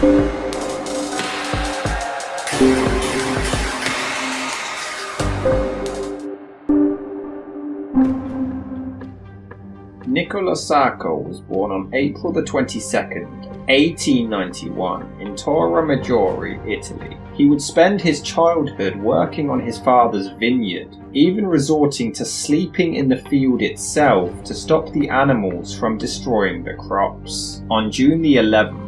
Nicola Sacco was born on April the 22nd, 1891 in Torre Maggiore, Italy. He would spend his childhood working on his father's vineyard, even resorting to sleeping in the field itself to stop the animals from destroying the crops. On June the 11th,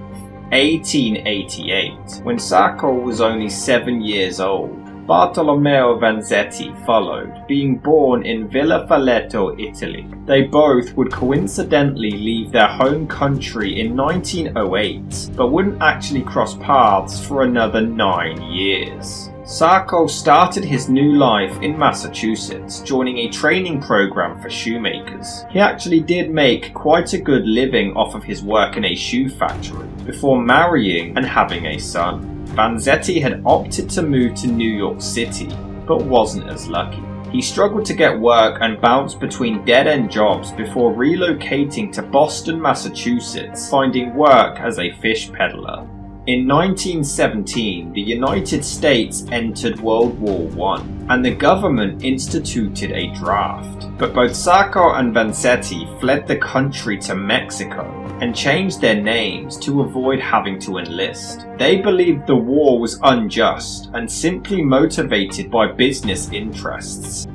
1888, when Sacco was only 7 years old, Bartolomeo Vanzetti followed, being born in Villa Falletto, Italy. They both would coincidentally leave their home country in 1908, but wouldn't actually cross paths for another 9 years. Sacco started his new life in Massachusetts, joining a training program for shoemakers. He actually did make quite a good living off of his work in a shoe factory, before marrying and having a son. Vanzetti had opted to move to New York City, but wasn't as lucky. He struggled to get work and bounced between dead-end jobs before relocating to Boston, Massachusetts, finding work as a fish peddler. In 1917, the United States entered World War I, and the government instituted a draft. But both Sacco and Vanzetti fled the country to Mexico and changed their names to avoid having to enlist. They believed the war was unjust and simply motivated by business interests.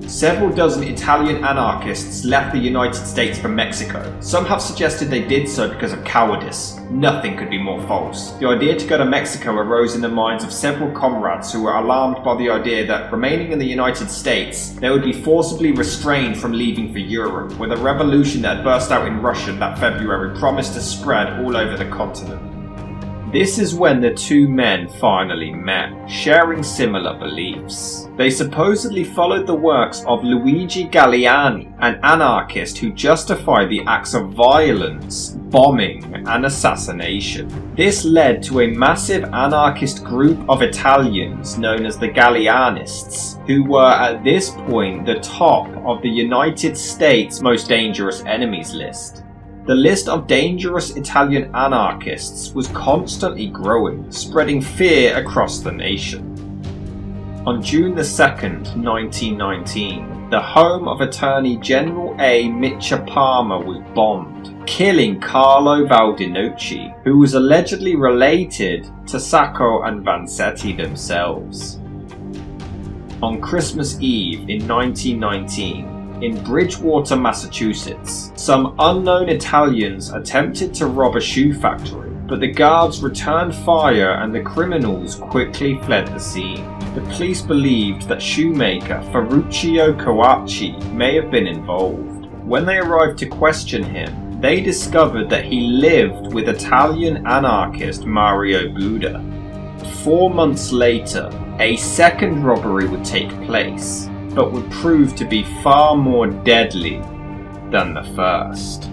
Several dozen Italian anarchists left the United States for Mexico. Some have suggested they did so because of cowardice. Nothing could be more false. The idea to go to Mexico arose in the minds of several comrades who were alarmed by the idea that remaining in the United States, they would be forcibly restrained from leaving for Europe, with a revolution that had burst out in Russia that February promised to spread all over the continent. This is when the two men finally met, sharing similar beliefs. They supposedly followed the works of Luigi Galleani, an anarchist who justified the acts of violence, bombing, and assassination. This led to a massive anarchist group of Italians known as the Galleanists, who were at this point the top of the United States' most dangerous enemies list. The list of dangerous Italian anarchists was constantly growing, spreading fear across the nation. On June 2nd, 1919, the home of Attorney General A. Mitcha Palmer was bombed, killing Carlo Valdinocci, who was allegedly related to Sacco and Vanzetti themselves. On Christmas Eve in 1919, in Bridgewater, Massachusetts, some unknown Italians attempted to rob a shoe factory, but the guards returned fire and the criminals quickly fled the scene. The police believed that shoemaker Ferruccio Coacci may have been involved. When they arrived to question him, they discovered that he lived with Italian anarchist Mario Buda. 4 months later, a second robbery would take place, but would prove to be far more deadly than the first.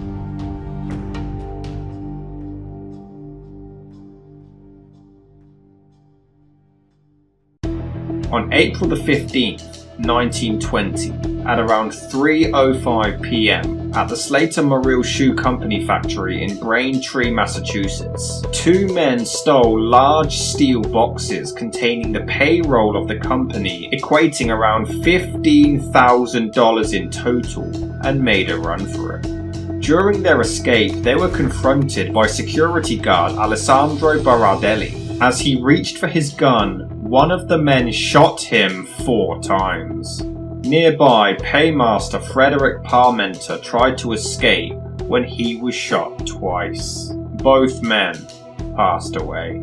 On April the 15th, 1920, at around 3:05 p.m. at the Slater Morrill Shoe Company factory in Braintree, Massachusetts, two men stole large steel boxes containing the payroll of the company, equating around $15,000 in total, and made a run for it. During their escape, they were confronted by security guard Alessandro Berardelli. As he reached for his gun, one of the men shot him 4 times. Nearby, paymaster Frederick Parmenter tried to escape when he was shot twice. Both men passed away.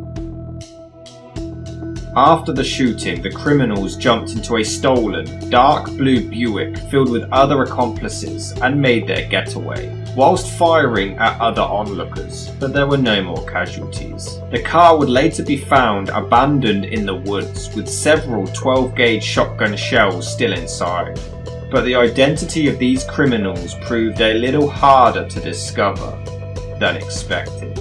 After the shooting, the criminals jumped into a stolen, dark blue Buick filled with other accomplices and made their getaway, whilst firing at other onlookers, but there were no more casualties. The car would later be found abandoned in the woods with several 12-gauge shotgun shells still inside, but the identity of these criminals proved a little harder to discover than expected.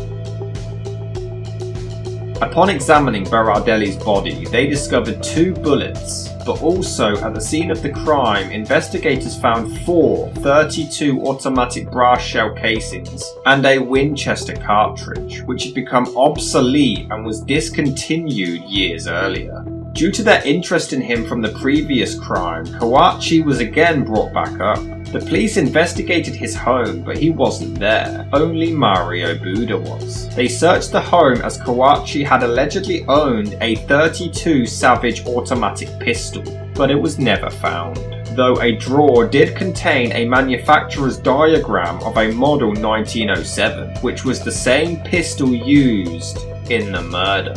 Upon examining Berardelli's body, they discovered 2 bullets but also at the scene of the crime, investigators found 4 .32 automatic brass shell casings and a Winchester cartridge, which had become obsolete and was discontinued years earlier. Due to their interest in him from the previous crime, Kawachi was again brought back up. The police investigated his home, but he wasn't there. Only Mario Buda was. They searched the home as Kawachi had allegedly owned a .32 Savage automatic pistol, but it was never found. Though a drawer did contain a manufacturer's diagram of a model 1907, which was the same pistol used in the murder.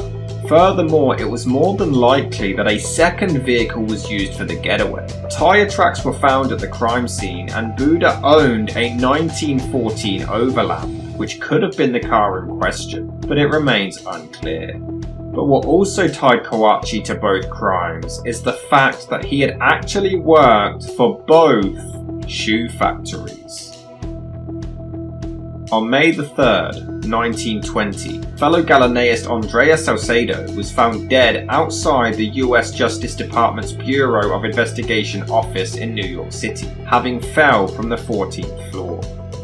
Furthermore, it was more than likely that a second vehicle was used for the getaway. Tyre tracks were found at the crime scene, and Buda owned a 1914 Overland, which could have been the car in question, but it remains unclear. But what also tied Kawachi to both crimes is the fact that he had actually worked for both shoe factories. On May the 3rd, 1920, fellow Galeanist Andrea Salcedo was found dead outside the US Justice Department's Bureau of Investigation office in New York City, having fell from the 14th floor.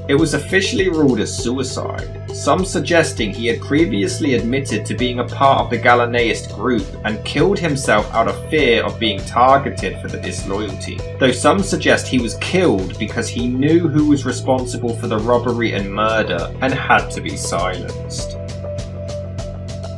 It was officially ruled as suicide, some suggesting he had previously admitted to being a part of the Galeanist group and killed himself out of fear of being targeted for the disloyalty, though some suggest he was killed because he knew who was responsible for the robbery and murder and had to be silenced.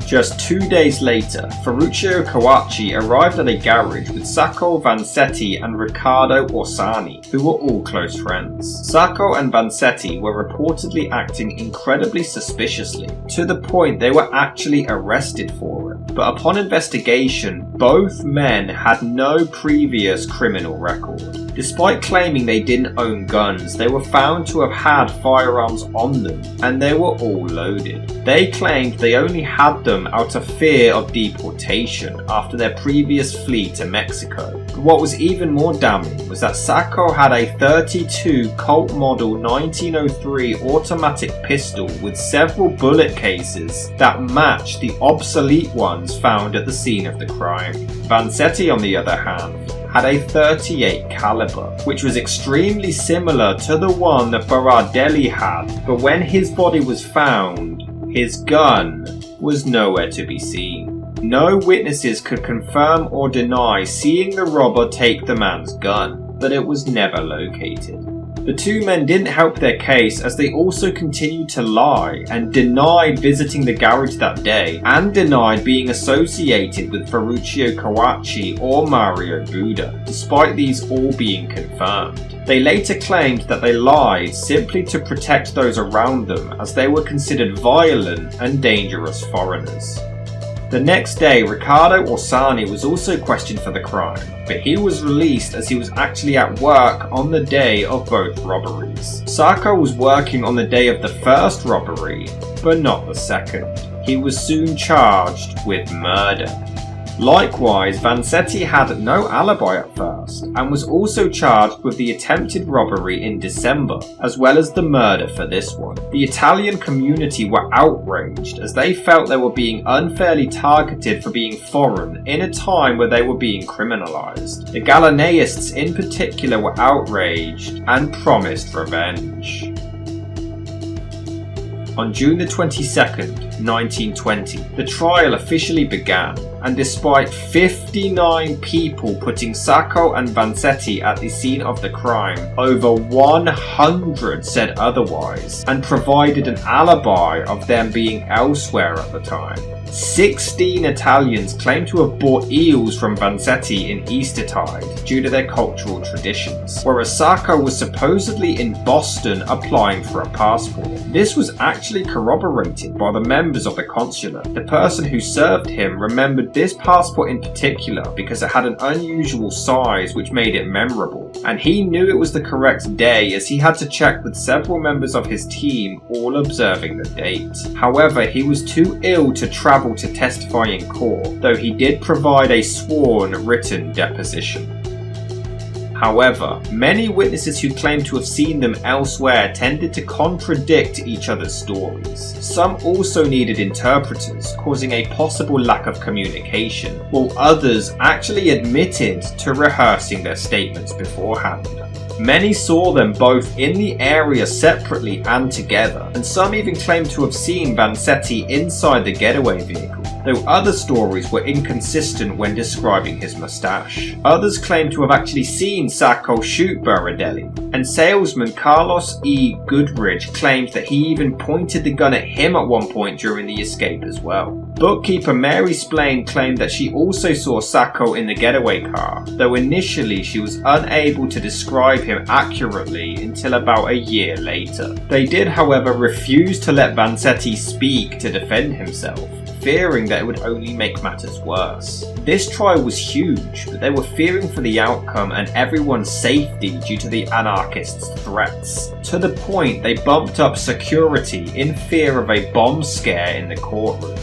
Just 2 days later, Ferruccio Kawachi arrived at a garage with Sacco, Vanzetti and Riccardo Orciani, who were all close friends. Sacco and Vanzetti were reportedly acting incredibly suspiciously, to the point they were actually arrested for it. But upon investigation, both men had no previous criminal record. Despite claiming they didn't own guns, they were found to have had firearms on them, and they were all loaded. They claimed they only had them out of fear of deportation after their previous flee to Mexico. But what was even more damning was that Sacco had a .32 Colt Model 1903 automatic pistol with several bullet cases that matched the obsolete ones found at the scene of the crime. Vanzetti, on the other hand, had a .38 caliber, which was extremely similar to the one that Berardelli had, but when his body was found, his gun was nowhere to be seen. No witnesses could confirm or deny seeing the robber take the man's gun, but it was never located. The two men didn't help their case, as they also continued to lie and denied visiting the garage that day and denied being associated with Ferruccio Kawachi or Mario Buda, despite these all being confirmed. They later claimed that they lied simply to protect those around them, as they were considered violent and dangerous foreigners. The next day, Riccardo Orciani was also questioned for the crime, but he was released as he was actually at work on the day of both robberies. Sacco was working on the day of the first robbery, but not the second. He was soon charged with murder. Likewise, Vanzetti had no alibi at first, and was also charged with the attempted robbery in December, as well as the murder for this one. The Italian community were outraged, as they felt they were being unfairly targeted for being foreign in a time where they were being criminalized. The Galeanists in particular were outraged and promised revenge. On June the 22nd, 1920, the trial officially began, and despite 59 people putting Sacco and Vanzetti at the scene of the crime, over 100 said otherwise, and provided an alibi of them being elsewhere at the time. 16 Italians claimed to have bought eels from Vanzetti in Eastertide due to their cultural traditions, whereas Sacco was supposedly in Boston applying for a passport. This was actually corroborated by the members of the consulate. The person who served him remembered this passport in particular because it had an unusual size which made it memorable, and he knew it was the correct day as he had to check with several members of his team, all observing the date. However, he was too ill to travel to testify in court, though he did provide a sworn written deposition. However, many witnesses who claimed to have seen them elsewhere tended to contradict each other's stories. Some also needed interpreters, causing a possible lack of communication, while others actually admitted to rehearsing their statements beforehand. Many saw them both in the area separately and together, and some even claimed to have seen Vanzetti inside the getaway vehicle, though other stories were inconsistent when describing his moustache. Others claimed to have actually seen Sacco shoot Berardelli, and salesman Carlos E. Goodridge claimed that he even pointed the gun at him at one point during the escape as well. Bookkeeper Mary Splaine claimed that she also saw Sacco in the getaway car, though initially she was unable to describe him accurately until about a year later. They did, however, refuse to let Vanzetti speak to defend himself, fearing that it would only make matters worse. This trial was huge, but they were fearing for the outcome and everyone's safety due to the anarchists' threats, to the point they bumped up security in fear of a bomb scare in the courtroom.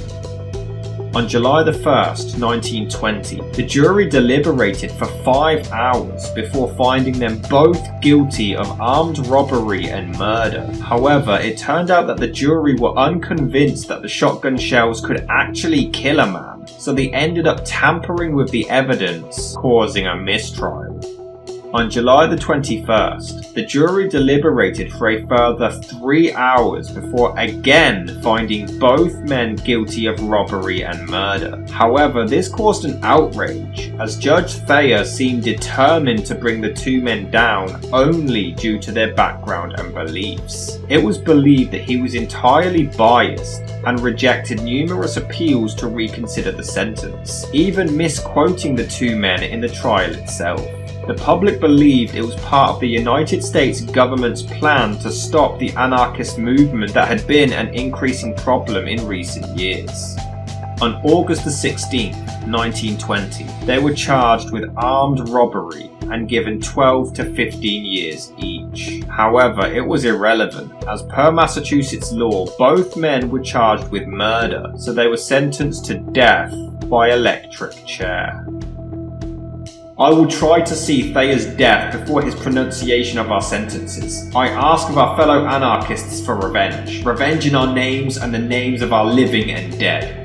On July 1st, 1920, the jury deliberated for 5 hours before finding them both guilty of armed robbery and murder. However, it turned out that the jury were unconvinced that the shotgun shells could actually kill a man, so they ended up tampering with the evidence, causing a mistrial. On July 21st, the jury deliberated for a further 3 hours before again finding both men guilty of robbery and murder. However, this caused an outrage, as Judge Thayer seemed determined to bring the two men down only due to their background and beliefs. It was believed that he was entirely biased and rejected numerous appeals to reconsider the sentence, even misquoting the two men in the trial itself. The public believed it was part of the United States government's plan to stop the anarchist movement that had been an increasing problem in recent years. On August 16, 1920, they were charged with armed robbery and given 12 to 15 years each. However, it was irrelevant, as per Massachusetts law, both men were charged with murder, so they were sentenced to death by electric chair. I will try to see Thayer's death before his pronunciation of our sentences. I ask of our fellow anarchists for revenge. Revenge in our names and the names of our living and dead.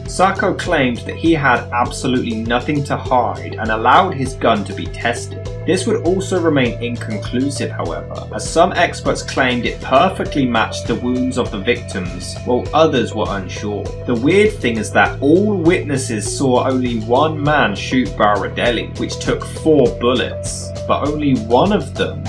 Sacco claimed that he had absolutely nothing to hide and allowed his gun to be tested. This would also remain inconclusive, however, as some experts claimed it perfectly matched the wounds of the victims, while others were unsure. The weird thing is that all witnesses saw only one man shoot Berardelli, which took 4 bullets, but only one of them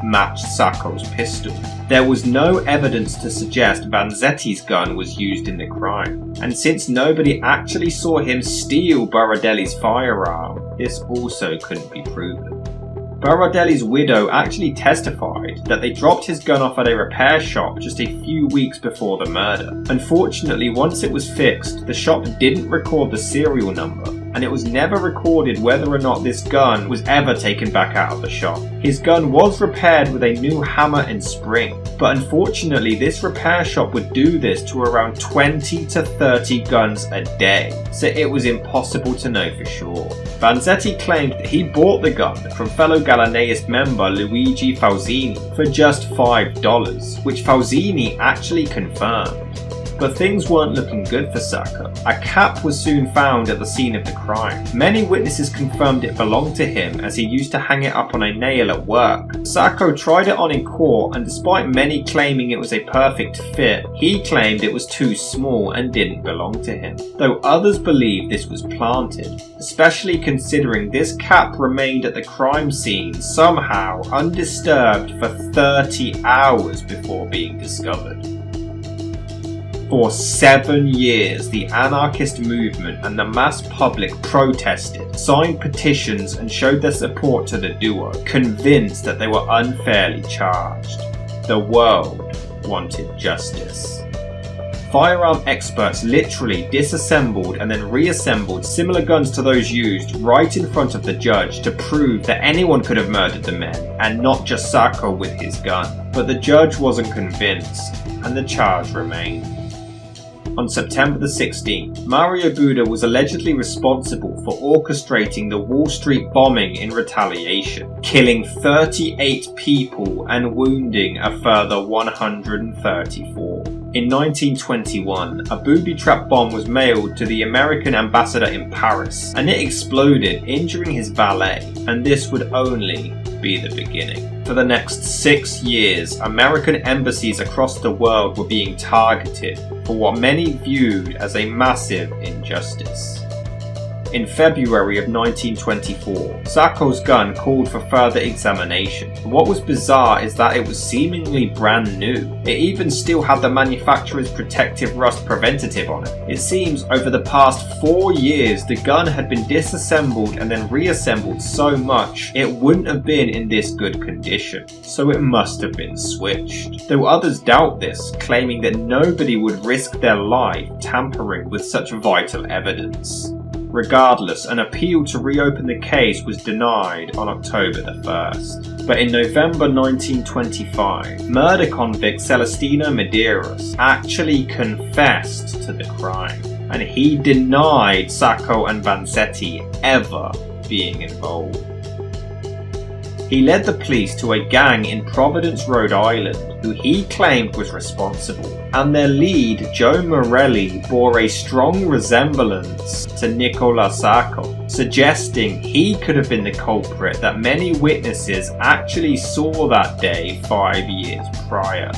matched Sacco's pistol. There was no evidence to suggest Vanzetti's gun was used in the crime, and since nobody actually saw him steal Berardelli's firearm, this also couldn't be proven. Berardelli's widow actually testified that they dropped his gun off at a repair shop just a few weeks before the murder. Unfortunately, once it was fixed, the shop didn't record the serial number, and it was never recorded whether or not this gun was ever taken back out of the shop. His gun was repaired with a new hammer and spring, but unfortunately this repair shop would do this to around 20 to 30 guns a day, so it was impossible to know for sure. Vanzetti claimed that he bought the gun from fellow Galleanist member Luigi Falzini for just $5, which Falzini actually confirmed. But things weren't looking good for Sacco. A cap was soon found at the scene of the crime. Many witnesses confirmed it belonged to him, as he used to hang it up on a nail at work. Sacco tried it on in court, and despite many claiming it was a perfect fit, he claimed it was too small and didn't belong to him, though others believed this was planted, especially considering this cap remained at the crime scene somehow undisturbed for 30 hours before being discovered. For 7 years, the anarchist movement and the mass public protested, signed petitions and showed their support to the duo, convinced that they were unfairly charged. The world wanted justice. Firearm experts literally disassembled and then reassembled similar guns to those used right in front of the judge to prove that anyone could have murdered the men and not just Sacco with his gun. But the judge wasn't convinced, and the charge remained. On September the 16th, Mario Buda was allegedly responsible for orchestrating the Wall Street bombing in retaliation, killing 38 people and wounding a further 134. In 1921, a booby-trap bomb was mailed to the American ambassador in Paris, and it exploded, injuring his valet, and this would only be the beginning. For the next 6 years, American embassies across the world were being targeted for what many viewed as a massive injustice. In February of 1924, Sacco's gun called for further examination. What was bizarre is that it was seemingly brand new. It even still had the manufacturer's protective rust preventative on it. It seems over the past 4 years the gun had been disassembled and then reassembled so much it wouldn't have been in this good condition, so it must have been switched. Though others doubt this, claiming that nobody would risk their life tampering with such vital evidence. Regardless, an appeal to reopen the case was denied on October the 1st. But in November 1925, murder convict Celestino Medeiros actually confessed to the crime, and he denied Sacco and Vanzetti ever being involved. He led the police to a gang in Providence, Rhode Island, who he claimed was responsible, and their lead, Joe Morelli, bore a strong resemblance to Nicola Sacco, suggesting he could have been the culprit that many witnesses actually saw that day 5 years prior.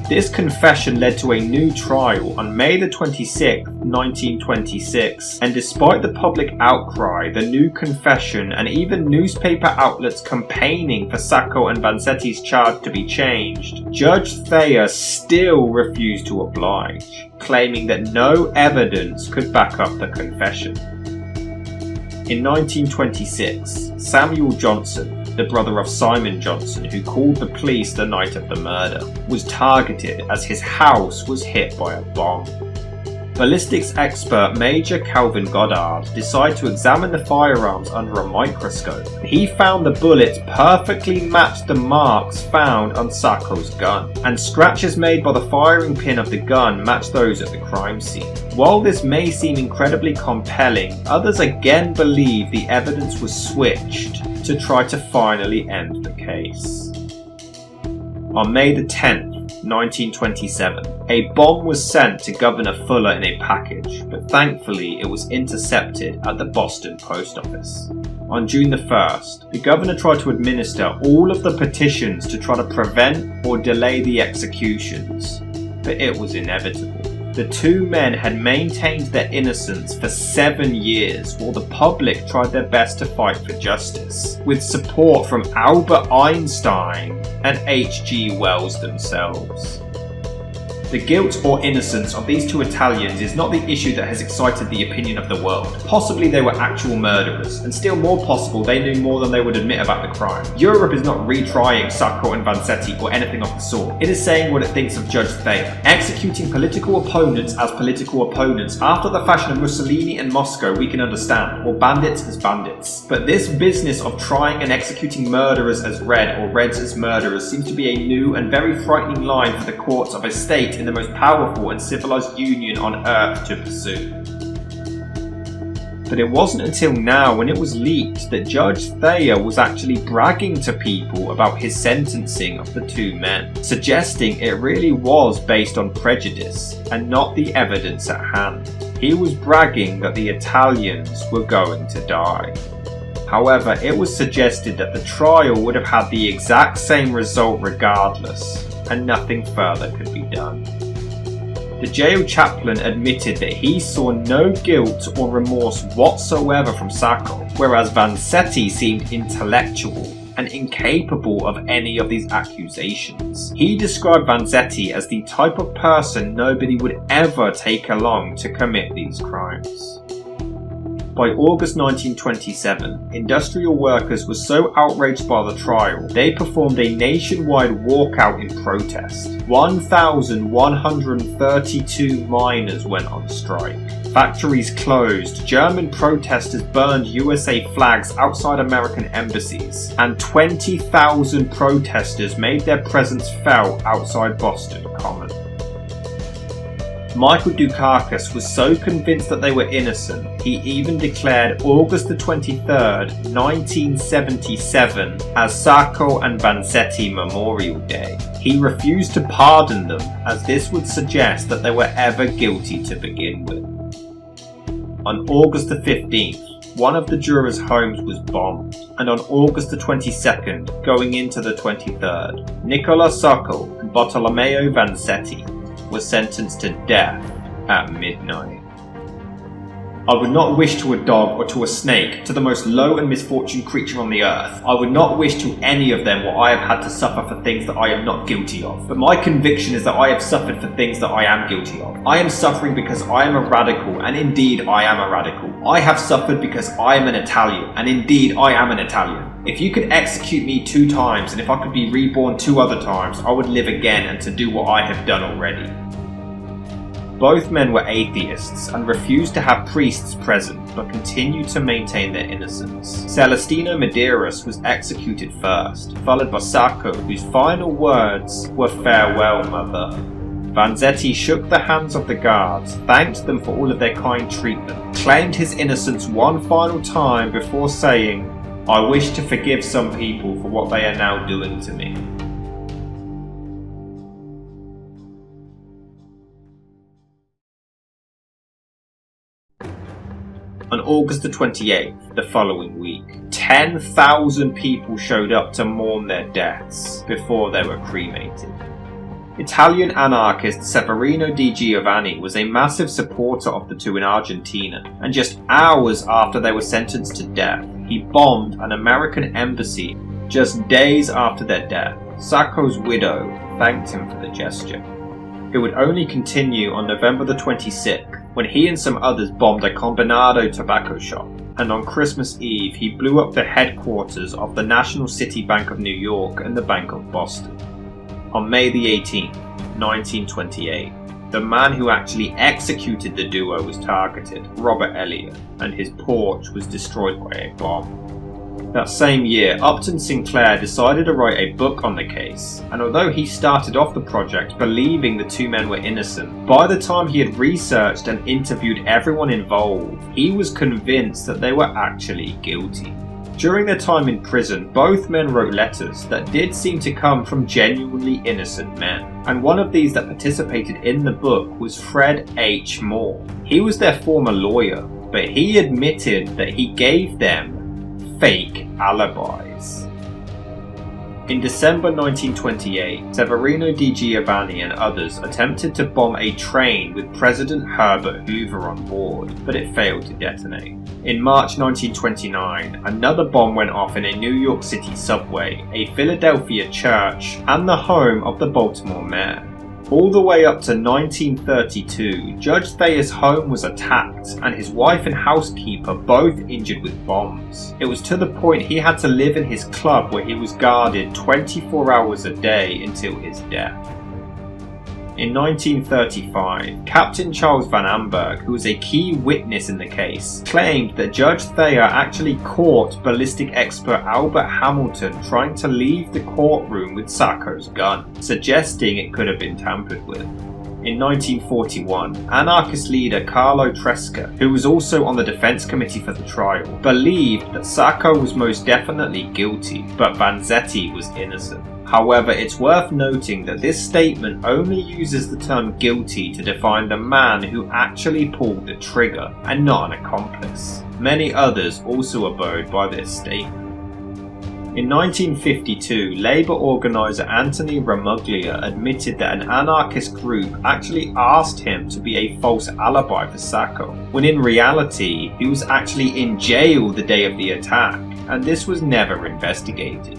This confession led to a new trial on May the 26th, 1926, and despite the public outcry, the new confession, and even newspaper outlets campaigning for Sacco and Vanzetti's charge to be changed, Judge Thayer still refused to oblige, claiming that no evidence could back up the confession. In 1926, Samuel Johnson, the brother of Simon Johnson, who called the police the night of the murder, was targeted as his house was hit by a bomb. Ballistics expert Major Calvin Goddard decided to examine the firearms under a microscope. He found the bullets perfectly matched the marks found on Sacco's gun, and scratches made by the firing pin of the gun matched those at the crime scene. While this may seem incredibly compelling, others again believe the evidence was switched to try to finally end the case. On May the 10th, 1927, a bomb was sent to Governor Fuller in a package, but thankfully it was intercepted at the Boston post office. On June the 1st, the governor tried to administer all of the petitions to try to prevent or delay the executions, but it was inevitable. The two men had maintained their innocence for 7 years while the public tried their best to fight for justice, with support from Albert Einstein and H.G. Wells themselves. The guilt or innocence of these two Italians is not the issue that has excited the opinion of the world. Possibly they were actual murderers, and still more possible they knew more than they would admit about the crime. Europe is not retrying Sacco and Vanzetti or anything of the sort. It is saying what it thinks of Judge Thayer, executing political opponents as political opponents after the fashion of Mussolini and Moscow we can understand, or bandits as bandits. But this business of trying and executing murderers as red or reds as murderers seems to be a new and very frightening line for the courts of a state in the most powerful and civilized union on earth to pursue. But it wasn't until now, when it was leaked, that Judge Thayer was actually bragging to people about his sentencing of the two men, suggesting it really was based on prejudice and not the evidence at hand. He was bragging that the Italians were going to die. However, it was suggested that the trial would have had the exact same result regardless, and nothing further could be done. The jail chaplain admitted that he saw no guilt or remorse whatsoever from Sacco, whereas Vanzetti seemed intellectual and incapable of any of these accusations. He described Vanzetti as the type of person nobody would ever take along to commit these crimes. By August 1927, industrial workers were so outraged by the trial, they performed a nationwide walkout in protest. 1,132 miners went on strike. Factories closed, German protesters burned USA flags outside American embassies, and 20,000 protesters made their presence felt outside Boston Common. Michael Dukakis was so convinced that they were innocent, he even declared August the 23rd, 1977 as Sacco and Vanzetti Memorial Day. He refused to pardon them, as this would suggest that they were ever guilty to begin with. On August the 15th, one of the jurors' homes was bombed, and on August the 22nd, going into the 23rd, Nicola Sacco and Bartolomeo Vanzetti were sentenced to death at midnight. I would not wish to a dog or to a snake, to the most low and misfortunate creature on the earth. I would not wish to any of them what I have had to suffer for things that I am not guilty of. But my conviction is that I have suffered for things that I am guilty of. I am suffering because I am a radical, and indeed I am a radical. I have suffered because I am an Italian, and indeed I am an Italian. If you could execute me 2 times, and if I could be reborn 2 other times, I would live again and to do what I have done already. Both men were atheists and refused to have priests present, but continued to maintain their innocence. Celestino Medeiros was executed first, followed by Sacco, whose final words were "Farewell, mother." Vanzetti shook the hands of the guards, thanked them for all of their kind treatment, claimed his innocence one final time before saying, "I wish to forgive some people for what they are now doing to me." On August the 28th, the following week, 10,000 people showed up to mourn their deaths before they were cremated. Italian anarchist Severino Di Giovanni was a massive supporter of the two in Argentina, and just hours after they were sentenced to death, he bombed an American embassy. Just days after their death, Sacco's widow thanked him for the gesture. It would only continue on November the 26th, when he and some others bombed a Combinado tobacco shop, and on Christmas Eve he blew up the headquarters of the National City Bank of New York and the Bank of Boston. On May the 18th, 1928, the man who actually executed the duo was targeted, Robert Elliot, and his porch was destroyed by a bomb. That same year, Upton Sinclair decided to write a book on the case, and although he started off the project believing the 2 men were innocent, by the time he had researched and interviewed everyone involved, he was convinced that they were actually guilty. During their time in prison, both men wrote letters that did seem to come from genuinely innocent men, and one of these that participated in the book was Fred H. Moore. He was their former lawyer, but he admitted that he gave them fake alibis. In December 1928, Severino Di Giovanni and others attempted to bomb a train with President Herbert Hoover on board, but it failed to detonate. In March 1929, another bomb went off in a New York City subway, a Philadelphia church, and the home of the Baltimore mayor. All the way up to 1932, Judge Thayer's home was attacked and his wife and housekeeper both injured with bombs. It was to the point he had to live in his club where he was guarded 24 hours a day until his death. In 1935, Captain Charles Van Amberg, who was a key witness in the case, claimed that Judge Thayer actually caught ballistic expert Albert Hamilton trying to leave the courtroom with Sacco's gun, suggesting it could have been tampered with. In 1941, anarchist leader Carlo Tresca, who was also on the defense committee for the trial, believed that Sacco was most definitely guilty, but Vanzetti was innocent. However, it's worth noting that this statement only uses the term guilty to define the man who actually pulled the trigger, and not an accomplice. Many others also abode by this statement. In 1952, Labour organiser Anthony Ramuglia admitted that an anarchist group actually asked him to be a false alibi for Sacco, when in reality he was actually in jail the day of the attack, and this was never investigated.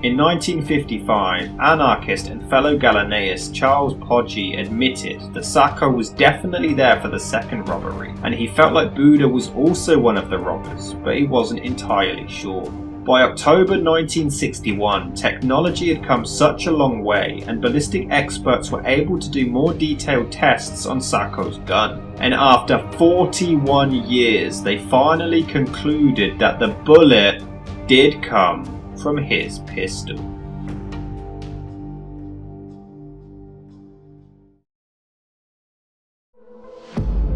In 1955, anarchist and fellow Galeanist Charles Poggi admitted that Sacco was definitely there for the second robbery, and he felt like Buda was also one of the robbers, but he wasn't entirely sure. By October 1961, technology had come such a long way, and ballistic experts were able to do more detailed tests on Sacco's gun. And after 41 years, they finally concluded that the bullet did come from his pistol.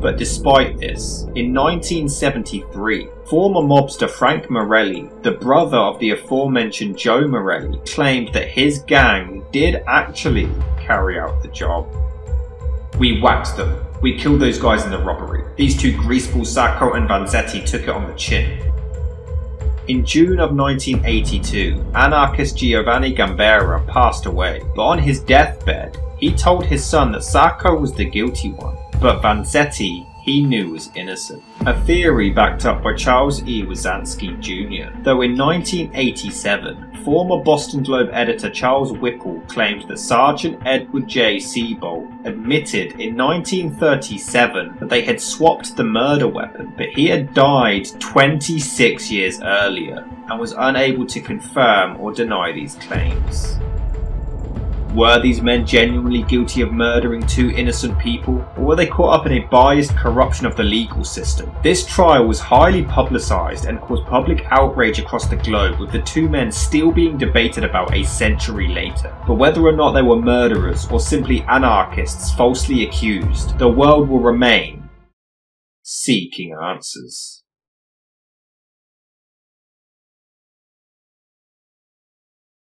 But despite this, in 1973, former mobster Frank Morelli, the brother of the aforementioned Joe Morelli, claimed that his gang did actually carry out the job. "We whacked them. We killed those guys in the robbery. These two greaseballs Sacco and Vanzetti took it on the chin." In June of 1982, anarchist Giovanni Gambera passed away, but on his deathbed, he told his son that Sacco was the guilty one, but Vanzetti he knew was innocent. A theory backed up by Charles E. Wazansky Jr., though in 1987, former Boston Globe editor Charles Whipple claimed that Sergeant Edward J. Seabolt admitted in 1937 that they had swapped the murder weapon, but he had died 26 years earlier and was unable to confirm or deny these claims. Were these men genuinely guilty of murdering two innocent people, or were they caught up in a biased corruption of the legal system? This trial was highly publicised and caused public outrage across the globe, with the two men still being debated about a century later. But whether or not they were murderers or simply anarchists falsely accused, the world will remain seeking answers.